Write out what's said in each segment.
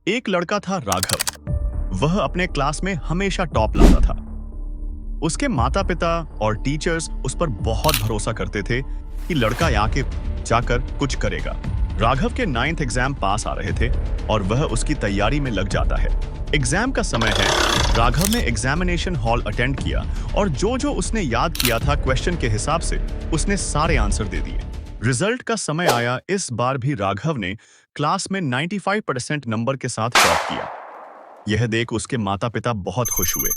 एक लड़का था राघव। वह अपने क्लास में हमेशा टॉप लाता था। उसके माता पिता और टीचर्स उस पर बहुत भरोसा करते थे कि लड़का आगे जाकर कुछ करेगा। राघव के 9th एग्जाम पास आ रहे थे और वह उसकी तैयारी में लग जाता है। एग्जाम का समय है। राघव ने एग्जामिनेशन हॉल अटेंड किया और जो उसने याद किया था क्वेश्चन के हिसाब से उसने सारे आंसर दे दिए। रिजल्ट का समय आया। इस बार भी राघव ने क्लास में 95% नंबर के साथ टॉप किया। यह देख उसके माता पिता बहुत खुश हुए।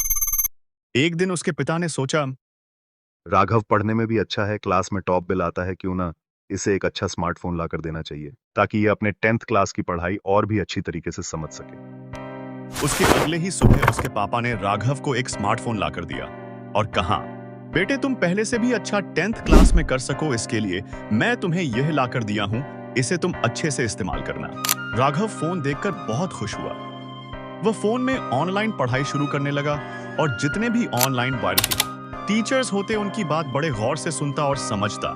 एक दिन उसके पिता ने सोचा, राघव पढ़ने में भी अच्छा है, क्लास में टॉप भी लाता है, क्यों ना इसे एक अच्छा स्मार्टफोन ला कर देना चाहिए ताकि ये अपने 10th क्लास की पढ़ाई और भी अच्छी तरीके से समझ सके। उसके अगले ही सुबह उसके पापा ने राघव को एक स्मार्टफोन लाकर दिया और कहा, बेटे तुम पहले से भी अच्छा 10th क्लास में कर सको, इसके लिए मैं तुम्हें यह लाकर दिया हूं, इसे तुम अच्छे से इस्तेमाल करना। राघव फोन देखकर बहुत खुश हुआ। वह फोन में ऑनलाइन पढ़ाई शुरू करने लगा और जितने भी ऑनलाइन टीचर्स होते उनकी बात बड़े गौर से सुनता और समझता।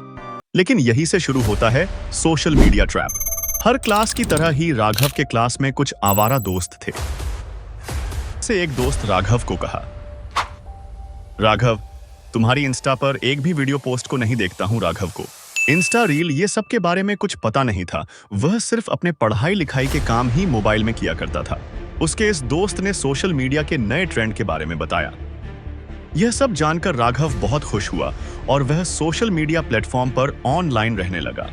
लेकिन यही से शुरू होता है सोशल मीडिया ट्रैप। हर क्लास की तरह ही राघव के क्लास में कुछ आवारा दोस्त थे। से एक दोस्त राघव को कहा, राघव तुम्हारी इंस्टा पर एक भी वीडियो पोस्ट को नहीं देखता हूं। राघव को इंस्टा रील ये सब के बारे में कुछ पता नहीं था। वह सिर्फ अपने पढ़ाई लिखाई के काम ही मोबाइल में किया करता था। उसके इस दोस्त ने सोशल मीडिया के नए ट्रेंड के बारे में बताया। यह सब जानकर राघव बहुत खुश हुआ और वह सोशल मीडिया प्लेटफॉर्म पर ऑनलाइन रहने लगा।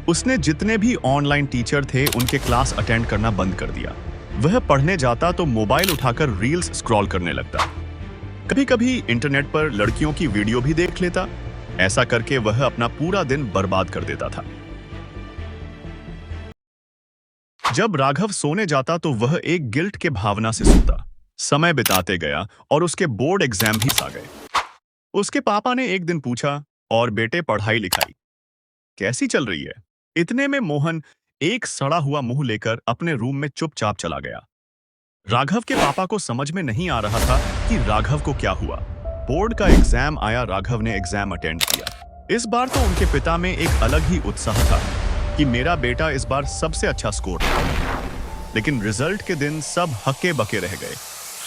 उसने जितने भी ऑनलाइन टीचर थे उनके क्लास अटेंड करना बंद कर दिया। वह पढ़ने जाता तो मोबाइल उठाकर रील्स स्क्रॉल करने लगता। कभी कभी इंटरनेट पर लड़कियों की वीडियो भी देख लेता। ऐसा करके वह अपना पूरा दिन बर्बाद कर देता था। जब राघव सोने जाता तो वह एक गिल्ट के भावना से सोता। समय बिताते गया और उसके बोर्ड एग्जाम भी आ गए। उसके पापा ने एक दिन पूछा, और बेटे पढ़ाई लिखाई कैसी चल रही है? इतने में मोहन एक सड़ा हुआ मुंह लेकर अपने रूम में चुपचाप चला गया। राघव के पापा को समझ में नहीं आ रहा था कि राघव को क्या हुआ। बोर्ड का एग्जाम आया। राघव ने एग्जाम अटेंड किया। इस बार तो उनके पिता में एक अलग ही उत्साह था कि मेरा बेटा इस बार सबसे अच्छा स्कोर करेगा। लेकिन रिजल्ट के दिन सब हक्के बके रह गए,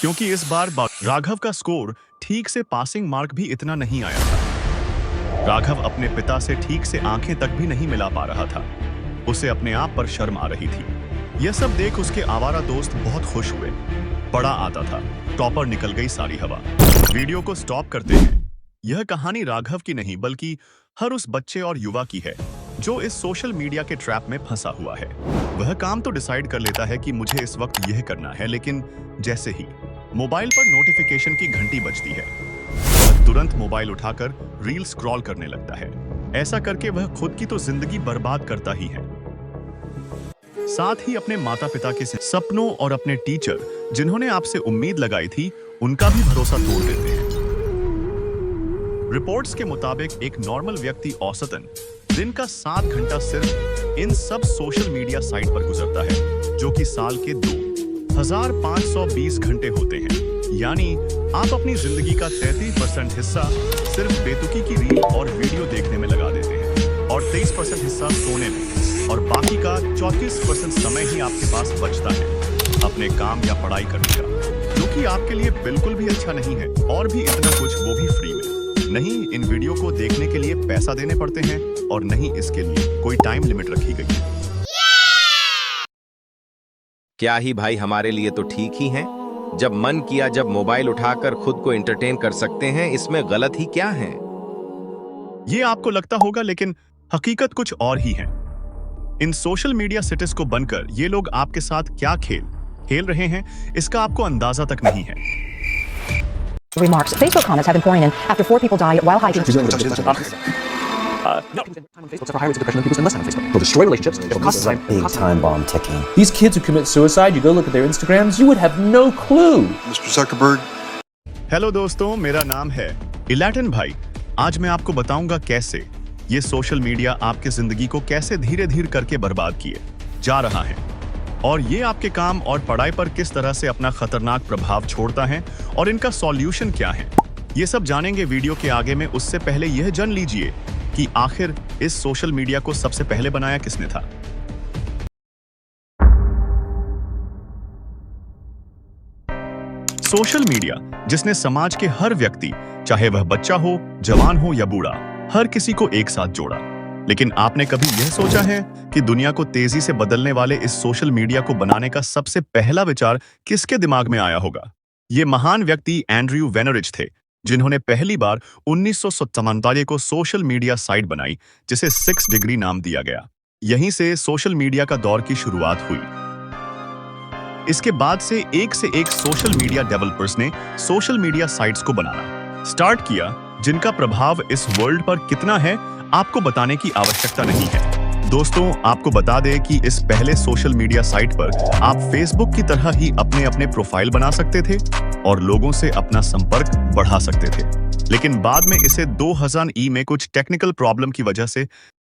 क्योंकि इस बार राघव का स्कोर ठीक से पासिंग मार्क भी इतना नहीं आया था। राघव अपने पिता से ठीक से आंखें तक भी नहीं मिला पा रहा था। उसे अपने आप पर शर्म आ रही थी। यह सब देख उसके आवारा दोस्त बहुत खुश हुए। पढ़ा आता था, टॉपर निकल गई सारी हवा। वीडियो को स्टॉप करते हैं। यह कहानी राघव की नहीं बल्कि हर उस बच्चे और युवा की है जो इस सोशल मीडिया के ट्रैप में फंसा हुआ है। वह काम तो डिसाइड कर लेता है कि मुझे इस वक्त यह करना है, लेकिन जैसे ही मोबाइल पर नोटिफिकेशन की घंटी बजती है वह तुरंत मोबाइल उठाकर रील स्क्रॉल करने लगता है। ऐसा करके वह खुद की तो जिंदगी बर्बाद करता ही है, साथ ही अपने माता पिता के सपनों और अपने टीचर जिन्होंने आपसे उम्मीद लगाई थी उनका भी भरोसा तोड़ देते हैं। रिपोर्ट्स के मुताबिक एक नॉर्मल व्यक्ति औसतन दिन का 7 घंटा सिर्फ इन सब सोशल मीडिया साइट पर गुजरता है, जो कि साल के 2520 घंटे होते हैं। यानी आप अपनी जिंदगी का 33% हिस्सा सिर्फ बेतुकी की रील और वीडियो देखने में लगा देते हैं और 23% हिस्सा सोने में, और बाकी का 34% समय ही आपके पास बचता है अपने काम या पढ़ाई करने का, जो कि आपके लिए बिल्कुल भी अच्छा नहीं है। और भी इतना कुछ, वो भी फ्री में। नहीं इन वीडियो को देखने के लिए पैसा देने पड़ते हैं और नहीं इसके लिए कोई टाइम लिमिट रखी गई है। क्या ही भाई, हमारे लिए तो ठीक ही है। जब मन किया जब मोबाइल उठाकर खुद को एंटरटेन कर सकते हैं, इसमें गलत ही क्या है? ये आपको लगता होगा, लेकिन हकीकत कुछ और ही है। इन सोशल मीडिया सिटीज को बनकर ये लोग आपके साथ क्या खेल रहे हैं, इसका आपको अंदाजा तक नहीं है। Remarks. Facebook comments have been pouring in after 4 people died while hiking. They'll destroy relationships. It'll cost This is a big time bomb ticking. These kids who commit suicide, you go look at their Instagrams, you would have no clue. Mr. Zuckerberg. Hello दोस्तों, मेरा नाम है इलाटन भाई। आज मैं आपको बताऊंगा कैसे ये सोशल मीडिया आपके जिंदगी को कैसे धीरे धीरे करके बर्बाद किए जा रहा है, और ये आपके काम और पढ़ाई पर किस तरह से अपना खतरनाक प्रभाव छोड़ता है और इनका सॉल्यूशन क्या है। ये सब जानेंगे वीडियो के आगे में। उससे पहले यह जान लीजिए कि आखिर इस सोशल मीडिया को सबसे पहले बनाया किसने था। सोशल मीडिया जिसने समाज के हर व्यक्ति, चाहे वह बच्चा हो, जवान हो या बूढ़ा, हर किसी को एक साथ जोड़ा। लेकिन आपने कभी यह सोचा है कि दुनिया को तेजी से बदलने वाले इस सोशल मीडिया को बनाने का सबसे पहला विचार किसके दिमाग में आया होगा? ये महान व्यक्ति एंड्रयू वेनरिच थे, जिन्होंने पहली बार 1997 को सोशल मीडिया साइट बनाई, जिसे 6 डिग्री नाम दिया गया। यहीं से सोशल मीडिया का दौर की शुरुआत हुई। इसके बाद से एक सोशल मीडिया डेवलपर्स ने सोशल मीडिया साइट्स को बनाना स्टार्ट किया, जिनका प्रभाव इस वर्ल्ड पर कितना है आपको बताने की आवश्यकता नहीं है। दोस्तों, आपको बता दें कि इस पहले सोशल मीडिया साइट पर आप फेसबुक की तरह ही अपने प्रोफाइल बना सकते थे और लोगों से अपना संपर्क बढ़ा सकते थे। लेकिन बाद में इसे 2000 में कुछ टेक्निकल प्रॉब्लम की वजह से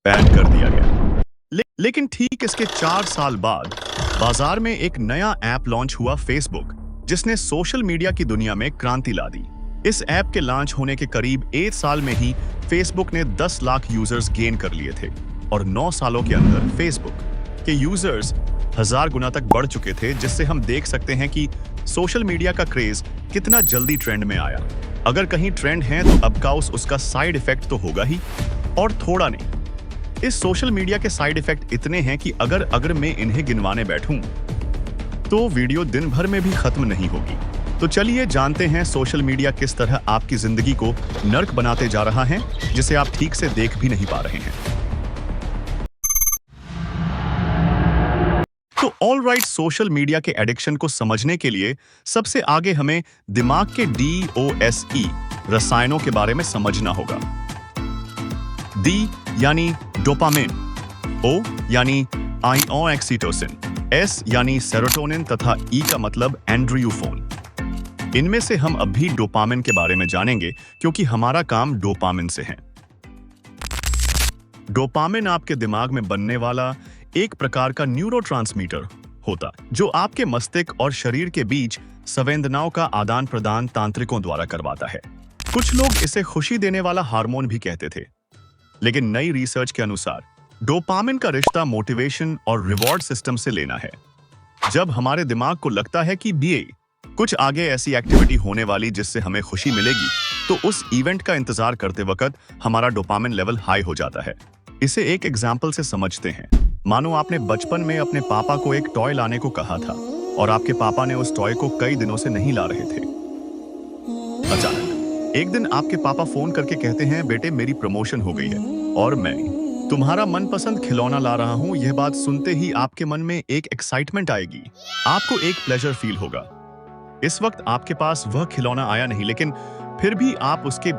बैन कर दिया गया। लेकिन ठीक इसके 4 साल बाद बाजार में एक नया ऐप लॉन्च हुआ, फेसबुक, जिसने सोशल मीडिया की दुनिया में क्रांति ला दी। इस ऐप के लॉन्च होने के करीब 1 साल में ही फेसबुक ने 10 लाख यूजर्स गेन कर लिए थे और 9 सालों के अंदर फेसबुक के यूजर्स 1000 गुना तक बढ़ चुके थे, जिससे हम देख सकते हैं कि सोशल मीडिया का क्रेज कितना जल्दी ट्रेंड में आया। अगर कहीं ट्रेंड है तो अब का उसका साइड इफेक्ट तो होगा ही, और थोड़ा नहीं। इस सोशल मीडिया के साइड इफेक्ट इतने हैं कि अगर मैं इन्हें गिनवाने बैठूं तो वीडियो दिन भर में भी खत्म नहीं होगी। तो चलिए जानते हैं सोशल मीडिया किस तरह आपकी जिंदगी को नर्क बनाते जा रहा है, जिसे आप ठीक से देख भी नहीं पा रहे हैं। तो ऑल राइट, सोशल मीडिया के एडिक्शन को समझने के लिए सबसे आगे हमें दिमाग के DOSE रसायनों के बारे में समझना होगा। D यानी डोपामिन, O यानी आयोऑक्सीटोसिन, S यानी सेरोटोनिन तथा E का मतलब एंड्रियोफोन। इनमें से हम अब भी डोपामिन के बारे में जानेंगे, क्योंकि हमारा काम डोपामिन से है। डोपामिन आपके दिमाग में बनने वाला एक प्रकार का न्यूरोट्रांसमीटर होता, जो आपके मस्तिष्क और शरीर के बीच संवेदनाओं का आदान प्रदान तांत्रिकों द्वारा करवाता है। कुछ लोग इसे खुशी देने वाला हार्मोन भी कहते थे, लेकिन नई रिसर्च के अनुसार डोपामिन का रिश्ता मोटिवेशन और रिवॉर्ड सिस्टम से लेना है। जब हमारे दिमाग को लगता है कि कुछ आगे ऐसी एक्टिविटी होने वाली जिससे हमें खुशी मिलेगी, तो उस इवेंट का इंतजार करते वक्त हमारा डोपामिन लेवल हाई हो जाता है। इसे एक एग्जाम्पल से समझते हैं। मानो आपने बचपन में अपने पापा को एक टॉय लाने को कहा था और आपके पापा ने उस टॉय को कई दिनों से नहीं ला रहे थे। अचानक एक दिन आपके पापा फोन करके कहते हैं, बेटे मेरी प्रमोशन हो गई है और मैं तुम्हारा मनपसंद खिलौना ला रहा हूं। यह बात सुनते ही आपके मन में एक एक्साइटमेंट आएगी, आपको एक प्लेजर फील होगा। इस वक्त आपके पास वह खिलौना आया नहीं, लेकिन फिर भी आप उसके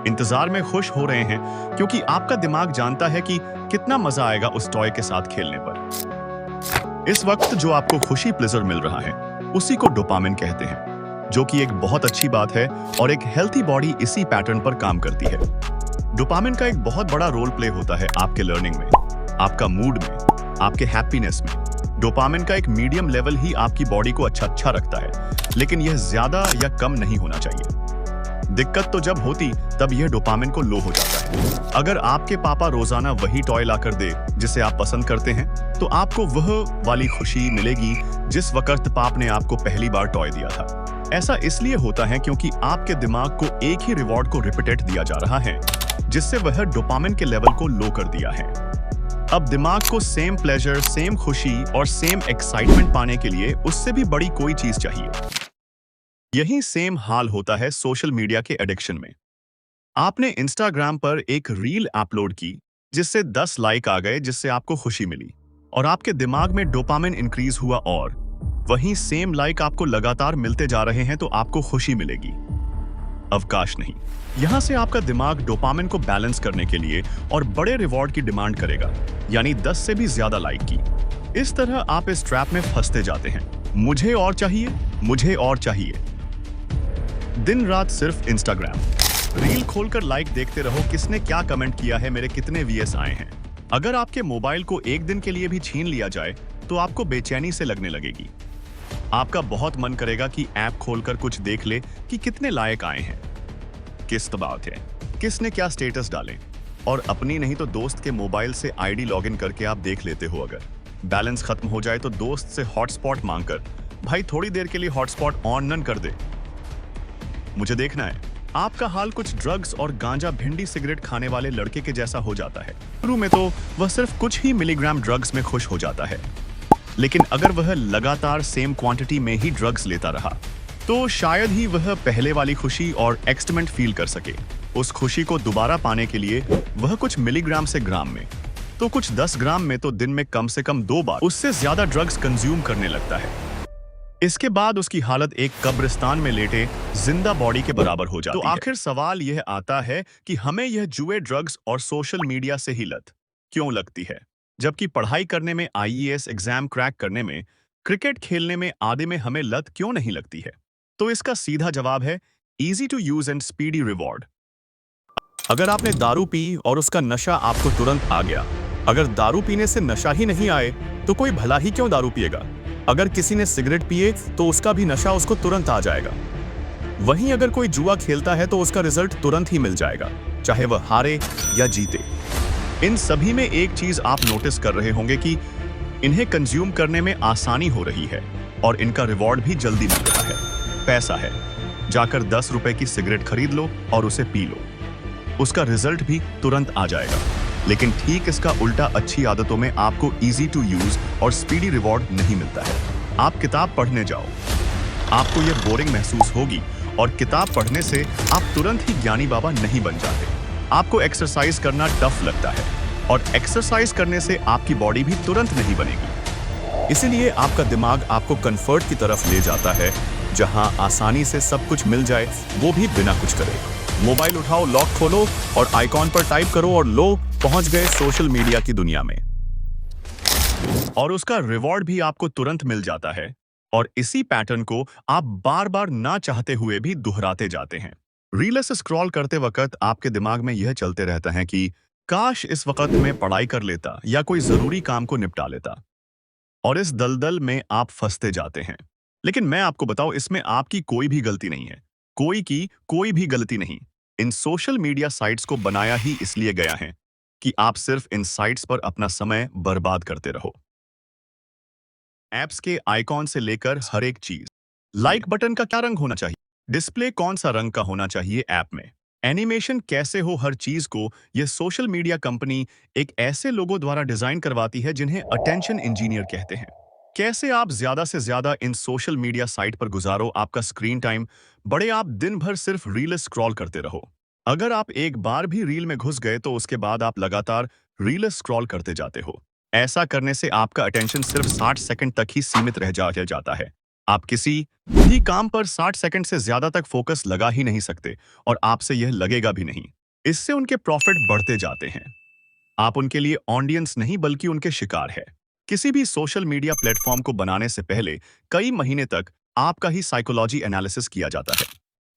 इंतजार में खुश हो रहे हैं, क्योंकि आपका दिमाग जानता है कि कितना मजा आएगा उस टॉय के साथ खेलने पर। इस वक्त जो आपको खुशी प्लेजर मिल रहा है, उसी को डोपामिन कहते हैं, जो कि एक बहुत अच्छी बात है और एक हेल्थी बॉडी इसी पैटर्न पर काम करती है। डोपामिन का एक बहुत बड़ा रोल प्ले होता है आपके लर्निंग में, आपका मूड में, आपके हैप्पीनेस में। डोपामिन का एक मीडियम लेवल ही आपकी बॉडी को अच्छा रखता है, लेकिन यह ज्यादा या कम नहीं होना चाहिए। दिक्कत तो जब होती तब यह डोपामिन को लो हो जाता है। अगर आपके पापा रोजाना वही टॉय लाकर दे जिसे आप पसंद करते हैं, तो आपको वह वाली खुशी मिलेगी जिस वक्त पाप ने आपको पहली बार टॉय दिया था। ऐसा इसलिए होता है क्योंकि आपके दिमाग को एक ही रिवॉर्ड को रिपीटेड दिया जा रहा है, जिससे वह डोपामिन के लेवल को लो कर दिया है। अब दिमाग को सेम प्लेजर, सेम खुशी और सेम एक्साइटमेंट पाने के लिए उससे भी बड़ी कोई चीज चाहिए। यही सेम हाल होता है सोशल मीडिया के एडिक्शन में। आपने इंस्टाग्राम पर एक रील अपलोड की जिससे 10 लाइक आ गए, जिससे आपको खुशी मिली और आपके दिमाग में डोपामिन इंक्रीज हुआ, और वहीं सेम लाइक आपको लगातार मिलते जा रहे हैं, तो आपको खुशी मिलेगी। अवकाश नहीं। यहां से आपका दिमाग डोपामिन को बैलेंस करने के लिए और बड़े रिवॉर्ड की डिमांड करेगा, यानी 10 से भी ज्यादा लाइक की। इस तरह आप इस ट्रैप में फंसते जाते हैं। मुझे और चाहिए, मुझे और चाहिए। दिन रात सिर्फ इंस्टाग्राम रील खोलकर लाइक देखते रहो, किसने क्या कमेंट किया है, मेरे कितने VS आए हैं। अगर आपके मोबाइल को एक दिन के लिए भी छीन लिया जाए तो आपको बेचैनी से लगने लगेगी। आपका बहुत मन करेगा कि ऐप खोलकर कुछ देख ले कि कितने लाइक आए हैं, किस बात है, किसने क्या स्टेटस डाले, और अपनी नहीं तो दोस्त के मोबाइल से ID लॉगिन करके आप देख लेते हो। अगर बैलेंस खत्म हो जाए तो दोस्त से हॉटस्पॉट मांगकर, भाई थोड़ी देर के लिए हॉटस्पॉट ऑन न कर दे, मुझे देखना है। आपका हाल कुछ ड्रग्स और गांजा भिंडी सिगरेट खाने वाले लड़के के जैसा हो जाता है। शुरू में तो वह सिर्फ कुछ ही मिलीग्राम ड्रग्स में खुश हो जाता है, लेकिन अगर वह लगातार सेम क्वांटिटी में ही ड्रग्स लेता रहा तो शायद ही वह पहले वाली खुशी और एक्सटेंट फील कर सके। उस खुशी को दोबारा पाने के लिए वह कुछ मिलीग्राम से ग्राम में, तो कुछ 10 ग्राम में, तो दिन में कम से कम 2 बार उससे ज्यादा ड्रग्स कंज्यूम करने लगता है। इसके बाद उसकी हालत एक कब्रिस्तान में लेटे जिंदा बॉडी के बराबर हो जाती है। तो आखिर सवाल यह आता है कि हमें यह जुए, ड्रग्स और सोशल मीडिया से ही लत क्यों लगती है, जबकि पढ़ाई करने में, IAS एग्जाम क्रैक करने में, क्रिकेट खेलने में आदि में हमें लत क्यों नहीं लगती है? तो इसका सीधा जवाब है easy to use and speedy reward. अगर आपने दारू पी और उसका नशा आपको तुरंत आ गया, अगर दारू पीने से नशा ही नहीं आए तो कोई भला ही क्यों दारू पिएगा? अगर किसी ने सिगरेट पिए तो उसका भी नशा उसको तुरंत आ जाएगा। वहीं अगर कोई जुआ खेलता है तो उसका रिजल्ट तुरंत ही मिल जाएगा, चाहे वह हारे या जीते। इन सभी में एक चीज आप नोटिस कर रहे होंगे कि इन्हें कंज्यूम करने में आसानी हो रही है और इनका रिवॉर्ड भी जल्दी मिल रहा है। पैसा है, जाकर 10 रुपए की सिगरेट खरीद लो और उसे पी लो, उसका रिजल्ट भी तुरंत आ जाएगा। लेकिन ठीक इसका उल्टा अच्छी आदतों में आपको इजी टू यूज और स्पीडी रिवॉर्ड नहीं मिलता है। आप किताब पढ़ने जाओ, आपको यह बोरिंग महसूस होगी और किताब पढ़ने से आप तुरंत ही ज्ञानी बाबा नहीं बन जाते। आपको एक्सरसाइज करना टफ लगता है और एक्सरसाइज करने से आपकी बॉडी भी तुरंत नहीं बनेगी। इसीलिए आपका दिमाग आपको कंफर्ट की तरफ ले जाता है, जहां आसानी से सब कुछ मिल जाए, वो भी बिना कुछ करे। मोबाइल उठाओ, लॉक खोलो और आइकॉन पर टाइप करो और लो, पहुंच गए सोशल मीडिया की दुनिया में। और उसका रिवॉर्ड भी आपको तुरंत मिल जाता है और इसी पैटर्न को आप बार बार ना चाहते हुए भी दोहराते जाते हैं। रील्स स्क्रॉल करते वक्त आपके दिमाग में यह चलते रहता है कि काश इस वक्त मैं पढ़ाई कर लेता या कोई जरूरी काम को निपटा लेता, और इस दलदल में आप फंसते जाते हैं। लेकिन मैं आपको बताऊं, इसमें आपकी कोई भी गलती नहीं है, कोई भी गलती नहीं। इन सोशल मीडिया साइट्स को बनाया ही इसलिए गया है कि आप सिर्फ इन साइट्स पर अपना समय बर्बाद करते रहो। ऐप्स के आइकॉन से लेकर हर एक चीज, लाइक बटन का क्या रंग होना चाहिए, डिस्प्ले कौन सा रंग का होना चाहिए ऐप में, एनिमेशन कैसे हो, हर चीज को यह सोशल मीडिया कंपनी एक ऐसे लोगों द्वारा डिजाइन करवाती है जिन्हें अटेंशन इंजीनियर कहते हैं। कैसे आप ज्यादा से ज्यादा इन सोशल मीडिया साइट पर गुजारो आपका स्क्रीन टाइम, बड़े आप दिन भर सिर्फ रील स्क्रॉल करते रहो। अगर आप एक बार भी रील में घुस गए तो उसके बाद आप लगातार रील स्क्रॉल करते जाते हो। ऐसा करने से आपका अटेंशन सिर्फ 60 सेकंड तक ही सीमित रह जाता है। आप किसी भी काम पर 60 सेकंड से ज्यादा तक फोकस लगा ही नहीं सकते और आपसे यह लगेगा भी नहीं। इससे उनके प्रॉफिट बढ़ते जाते हैं। आप उनके लिए ऑडियंस नहीं बल्कि उनके शिकार है। किसी भी सोशल मीडिया प्लेटफॉर्म को बनाने से पहले कई महीने तक आपका ही साइकोलॉजी एनालिसिस किया जाता है।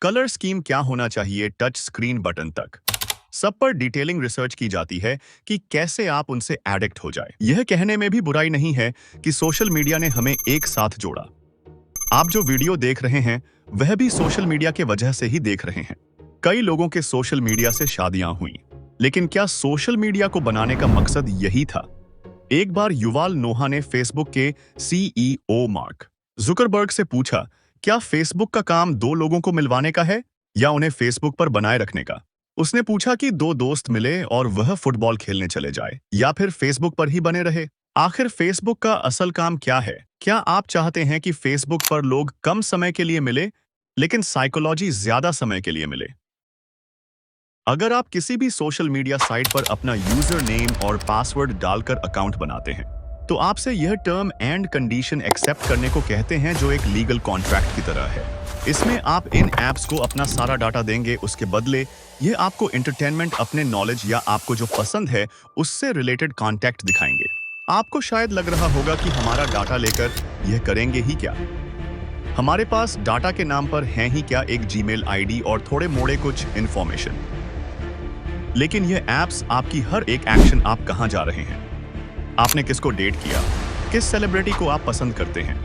कलर स्कीम क्या होना चाहिए, टच स्क्रीन बटन तक, सब पर डिटेलिंग रिसर्च की जाती है कि कैसे आप उनसे एडिक्ट हो जाए। यह कहने में भी बुराई नहीं है कि सोशल मीडिया ने हमें एक साथ जोड़ा। आप जो वीडियो देख रहे हैं वह भी सोशल मीडिया के वजह से ही देख रहे हैं। कई लोगों के सोशल मीडिया से शादियां हुई, लेकिन क्या सोशल मीडिया को बनाने का मकसद यही था? एक बार युवाल नोहा ने फेसबुक के CEO मार्क जुकरबर्ग से पूछा, क्या फेसबुक का काम 2 लोगों को मिलवाने का है या उन्हें फेसबुक पर बनाए रखने का? उसने पूछा कि 2 दोस्त मिले और वह फुटबॉल खेलने चले जाए या फिर फेसबुक पर ही बने रहे। आखिर फेसबुक का असल काम क्या है? क्या आप चाहते हैं कि फेसबुक पर लोग कम समय के लिए मिले लेकिन साइकोलॉजी ज्यादा समय के लिए मिले? अगर आप किसी भी सोशल मीडिया साइट पर अपना यूजर नेम और पासवर्ड डालकर अकाउंट बनाते हैं तो आपसे यह टर्म एंड कंडीशन एक्सेप्ट करने को कहते हैं, जो एक लीगल कॉन्ट्रैक्ट की तरह है। इसमें आप इन एप्स को अपना सारा डाटा देंगे, उसके बदले यह आपको एंटरटेनमेंट, अपने नॉलेज या आपको जो पसंद है उससे रिलेटेड कॉन्टेक्ट दिखाएंगे। आपको शायद लग रहा होगा कि हमारा डाटा लेकर यह करेंगे ही क्या? हमारे पास डाटा के नाम पर है ही क्या एक जीमेल आईडी और थोड़े मोड़े कुछ इंफॉर्मेशन। लेकिन यह एप्स आपकी हर एक एक्शन, आप कहां जा रहे हैं, आपने किसको डेट किया, किस सेलिब्रिटी को आप पसंद करते हैं,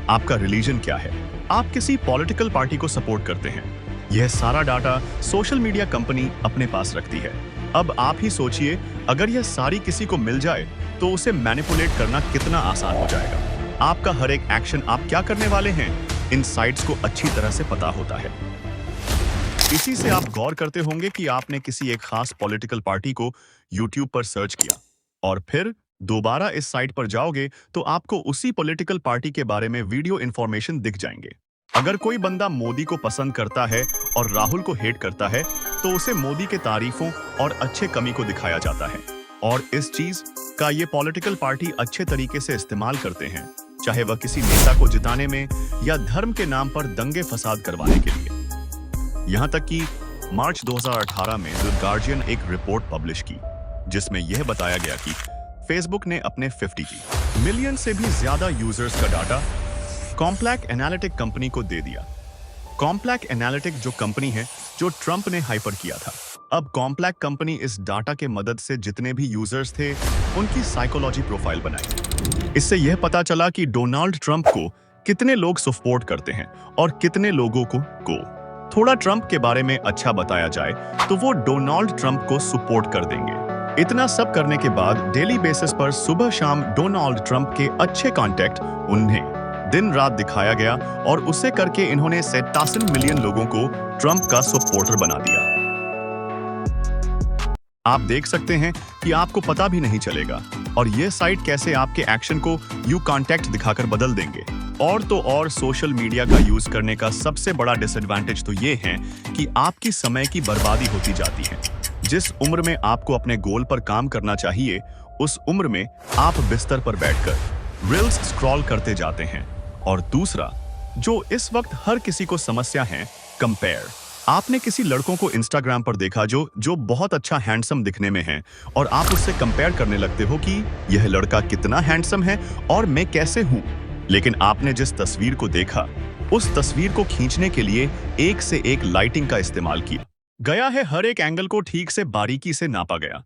आपका रिलीजन क्या है, आप किसी पॉलिटिकल पार्टी को सपोर्ट करते हैं, यह सारा डाटा सोशल मीडिया कंपनी अपने पास रखती है। अब आप ही सोचिए, अगर यह सारी किसी को मिल जाए तो उसे मैनिपुलेट करना कितना आसान हो जाएगा। आपका हर एक एक्शन, आप क्या करने वाले हैं, इन साइट्स को अच्छी तरह से पता होता है। इसी से आप गौर करते होंगे कि आपने किसी एक खास पॉलिटिकल पार्टी को यूट्यूब पर सर्च किया और फिर दोबारा इस साइट पर जाओगे तो आपको उसी पॉलिटिकल पार्टी के बारे में वीडियो इंफॉर्मेशन दिख जाएंगे। अगर कोई बंदा मोदी को पसंद करता है और राहुल को हेट करता है तो उसे मोदी के तारीफों और अच्छे कमी को दिखाया जाता है और इस चीज का ये पॉलिटिकल पार्टी अच्छे तरीके से इस्तेमाल करते हैं, चाहे वह किसी नेता को जिताने में या धर्म के नाम पर दंगे फसाद करवाने के लिए। यहां तक कि मार्च 2018 में द गार्जियन एक रिपोर्ट पब्लिश की जिसमें यह बताया गया कि फेसबुक ने अपने 50 मिलियन से भी ज्यादा यूजर्स का डाटा कॉम्प्लैक एनालिटिक कंपनी को दे दिया। कॉम्प्लैक एनालिटिक जो कंपनी है जो ट्रंप ने हाइपर किया था। अब कॉम्प्लैक कंपनी इस डाटा के मदद से जितने भी यूजर्स थे उनकी साइकोलॉजी प्रोफाइल बनाई। इससे यह पता चला कि डोनाल्ड ट्रंप को कितने लोग सपोर्ट करते हैं और कितने लोगों को थोड़ा ट्रंप के बारे में अच्छा बताया जाए तो वो डोनाल्ड ट्रंप को सपोर्ट कर देंगे। इतना सब करने के बाद डेली बेसिस पर सुबह शाम डोनाल्ड ट्रंप के अच्छे कॉन्टैक्ट उन्हें दिन रात दिखाया गया और उससे करके इन्होंने 87 मिलियन लोगों को ट्रंप का सपोर्टर बना दिया। आप देख सकते हैं कि आपको पता भी नहीं चलेगा और यह साइट कैसे आपके एक्शन को यू कॉन्टैक्ट दिखाकर बदल देंगे। और तो और सोशल मीडिया का यूज करने का सबसे बड़ा डिसएडवांटेज तो ये है कि आपकी समय की बर्बादी होती जाती है। जिस उम्र में आपको अपने गोल पर काम करना चाहिए उस उम्र में आप बिस्तर पर बैठकर रील्स स्क्रॉल करते जाते हैं। और दूसरा जो इस वक्त हर किसी को समस्या है, कंपेयर। आपने किसी लड़कों को इंस्टाग्राम पर देखा जो बहुत अच्छा हैंडसम दिखने में है और आप उससे कंपेयर करने लगते हो कि यह लड़का कितना हैंडसम है और मैं कैसे हूं। लेकिन आपने जिस तस्वीर को देखा उस तस्वीर को खींचने के लिए एक से एक लाइटिंग का इस्तेमाल किया गया है। हर एक एंगल को ठीक से बारीकी से नापा गया।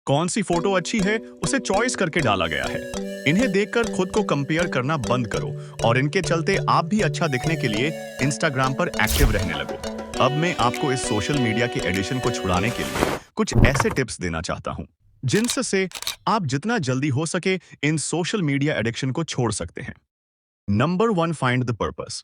कौन सी फोटो अच्छी है उसे चॉइस करके डाला गया है। इन्हें देखकर खुद को कंपेयर करना बंद करो और इनके चलते आप भी अच्छा दिखने के लिए इंस्टाग्राम पर एक्टिव रहने लगो। अब मैं आपको इस सोशल मीडिया के एडिशन को छुड़ाने के लिए कुछ ऐसे टिप्स देना चाहता हूं जिनसे आप जितना जल्दी हो सके इन सोशल मीडिया एडिक्शन को छोड़ सकते हैं। Number 1, find the purpose.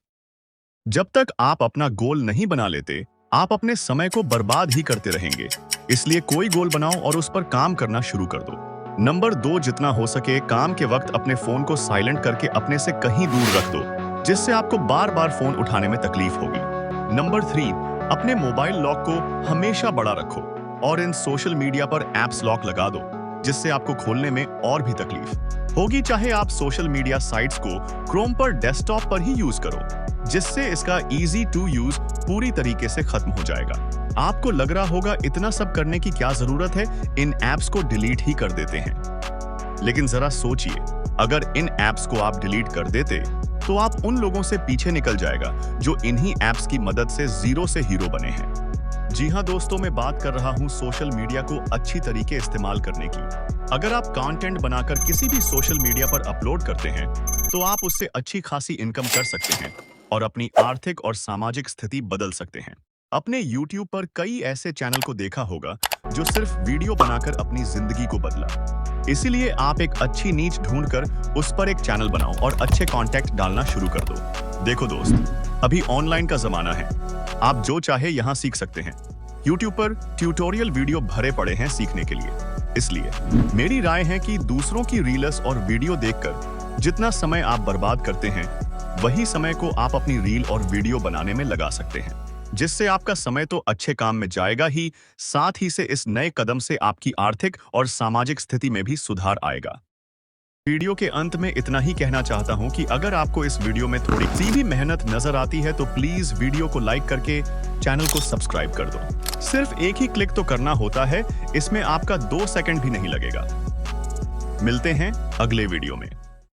जब तक आप अपना गोल नहीं बना लेते आप अपने समय को बर्बाद ही करते रहेंगे। इसलिए कोई गोल बनाओ और उस पर काम करना शुरू कर दो। नंबर 2, जितना हो सके काम के वक्त अपने फोन को साइलेंट करके अपने से कहीं दूर रख दो जिससे आपको बार बार फोन उठाने में तकलीफ होगी। नंबर 3, अपने मोबाइल लॉक को हमेशा बड़ा रखो और इन सोशल मीडिया पर एप्स लॉक लगा दो जिससे आपको खोलने में और भी तकलीफ होगी। चाहे आप सोशल मीडिया साइट्स को क्रोम पर डेस्कटॉप पर ही यूज करो जिससे इसका इजी टू यूज पूरी तरीके से खत्म हो जाएगा। आपको लग रहा होगा इतना सब करने की क्या जरूरत है, इन एप्स को डिलीट ही कर देते हैं। लेकिन जरा सोचिए, अगर इन एप्स को आप डिलीट कर देते तो आप उन लोगों से पीछे निकल जाएगा जो इन्हीं एप्स की मदद से जीरो से हीरो बने हैं। जी हाँ दोस्तों, मैं बात कर रहा हूँ सोशल मीडिया को अच्छी तरीके इस्तेमाल करने की। अगर आप कंटेंट बनाकर किसी भी सोशल मीडिया पर अपलोड करते हैं तो आप उससे अच्छी खासी इनकम कर सकते हैं और अपनी आर्थिक और सामाजिक स्थिति बदल सकते हैं। अपने YouTube पर कई ऐसे चैनल को देखा होगा जो सिर्फ वीडियो बनाकर अपनी जिंदगी को बदला। इसीलिए आप एक अच्छी नीच ढूंढकर उस पर एक चैनल बनाओ और अच्छे कॉन्टेंट डालना शुरू कर दो। देखो दोस्त, अभी ऑनलाइन का जमाना है, आप जो चाहे यहाँ सीख सकते हैं। YouTube पर ट्यूटोरियल वीडियो भरे पड़े हैं सीखने के लिए। इसलिए मेरी राय है कि दूसरों की रील्स और वीडियो देखकर जितना समय आप बर्बाद करते हैं वही समय को आप अपनी रील और वीडियो बनाने में लगा सकते हैं, जिससे आपका समय तो अच्छे काम में जाएगा ही, साथ ही से इस नए कदम से आपकी आर्थिक और सामाजिक स्थिति में भी सुधार आएगा। वीडियो के अंत में इतना ही कहना चाहता हूं कि अगर आपको इस वीडियो में थोड़ी सी भी मेहनत नजर आती है तो प्लीज वीडियो को लाइक करके चैनल को सब्सक्राइब कर दो। सिर्फ एक ही क्लिक तो करना होता है, इसमें आपका 2 सेकंड भी नहीं लगेगा। मिलते हैं अगले वीडियो में।